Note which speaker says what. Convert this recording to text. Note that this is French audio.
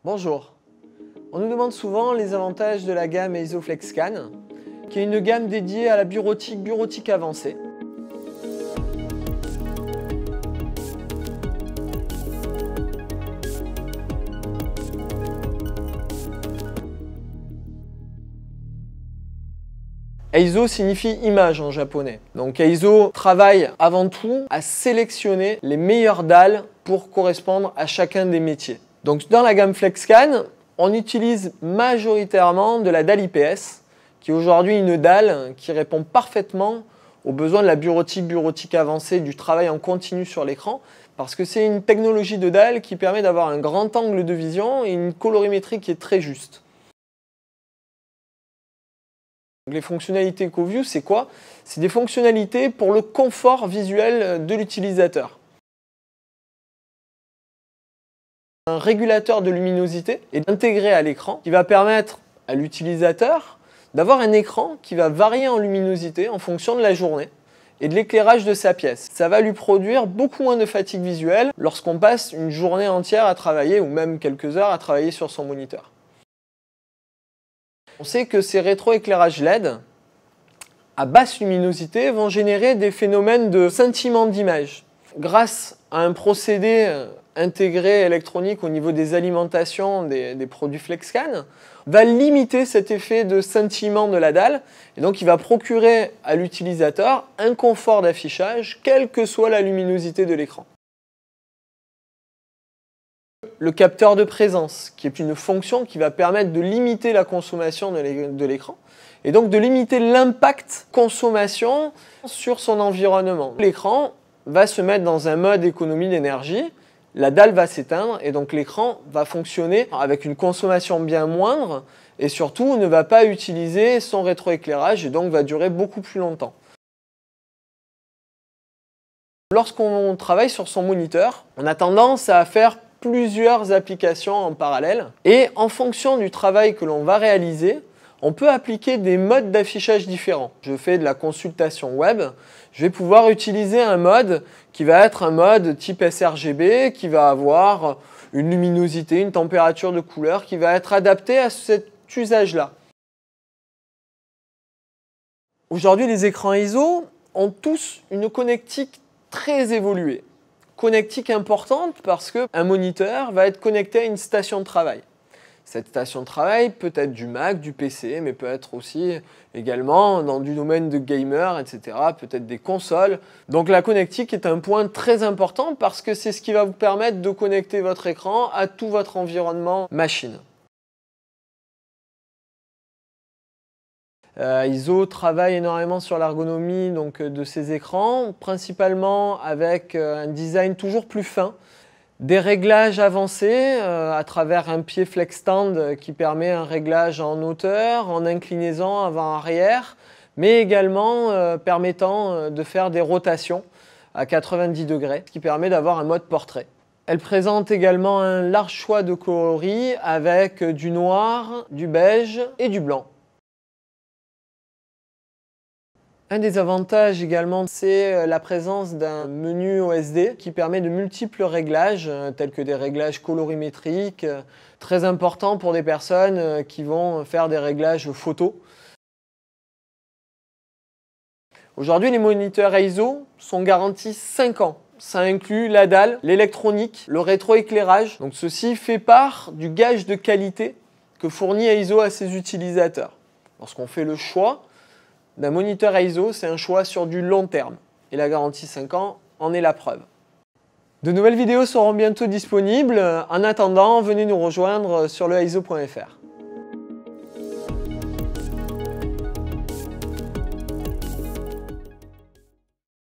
Speaker 1: Bonjour. On nous demande souvent les avantages de la gamme ISO FlexScan, qui est une gamme dédiée à la bureautique avancée. ISO signifie image en japonais. Donc ISO travaille avant tout à sélectionner les meilleures dalles pour correspondre à chacun des métiers. Donc dans la gamme FlexScan, on utilise majoritairement de la dalle IPS, qui est aujourd'hui une dalle qui répond parfaitement aux besoins de la bureautique avancée, du travail en continu sur l'écran, parce que c'est une technologie de dalle qui permet d'avoir un grand angle de vision et une colorimétrie qui est très juste. Les fonctionnalités EcoView, c'est quoi? C'est des fonctionnalités pour le confort visuel de l'utilisateur. Un régulateur de luminosité est intégré à l'écran qui va permettre à l'utilisateur d'avoir un écran qui va varier en luminosité en fonction de la journée et de l'éclairage de sa pièce. Ça va lui produire beaucoup moins de fatigue visuelle lorsqu'on passe une journée entière à travailler ou même quelques heures à travailler sur son moniteur. On sait que ces rétroéclairages LED à basse luminosité vont générer des phénomènes de scintillement d'image. Grâce à un procédé intégré électronique au niveau des alimentations des produits FlexScan, va limiter cet effet de scintillement de la dalle et donc il va procurer à l'utilisateur un confort d'affichage quelle que soit la luminosité de l'écran. Le capteur de présence, qui est une fonction qui va permettre de limiter la consommation de l'écran et donc de limiter l'impact consommation sur son environnement. L'écran va se mettre dans un mode économie d'énergie, la dalle va s'éteindre et donc l'écran va fonctionner avec une consommation bien moindre et surtout ne va pas utiliser son rétroéclairage et donc va durer beaucoup plus longtemps. Lorsqu'on travaille sur son moniteur, on a tendance à faire plusieurs applications en parallèle et en fonction du travail que l'on va réaliser, on peut appliquer des modes d'affichage différents. Je fais de la consultation web, je vais pouvoir utiliser un mode qui va être un mode type sRGB qui va avoir une luminosité, une température de couleur qui va être adaptée à cet usage-là. Aujourd'hui, les écrans ISO ont tous une connectique très évoluée. Connectique importante parce qu'un moniteur va être connecté à une station de travail. Cette station de travail peut être du Mac, du PC, mais peut être aussi également dans du domaine de gamer, etc., peut-être des consoles. Donc la connectique est un point très important parce que c'est ce qui va vous permettre de connecter votre écran à tout votre environnement machine. ISO travaille énormément sur l'ergonomie de ces écrans, principalement avec un design toujours plus fin, des réglages avancés à travers un pied FlexStand qui permet un réglage en hauteur, en inclinaison avant-arrière, mais également permettant de faire des rotations à 90 degrés, ce qui permet d'avoir un mode portrait. Elle présente également un large choix de coloris avec du noir, du beige et du blanc. Un des avantages également, c'est la présence d'un menu OSD qui permet de multiples réglages, tels que des réglages colorimétriques, très importants pour des personnes qui vont faire des réglages photo. Aujourd'hui, les moniteurs ISO sont garantis 5 ans. Ça inclut la dalle, l'électronique, le rétroéclairage. Donc ceci fait part du gage de qualité que fournit ISO à ses utilisateurs. Lorsqu'on fait le choix d'un moniteur ISO, c'est un choix sur du long terme. Et la garantie 5 ans en est la preuve. De nouvelles vidéos seront bientôt disponibles. En attendant, venez nous rejoindre sur le ISO.fr.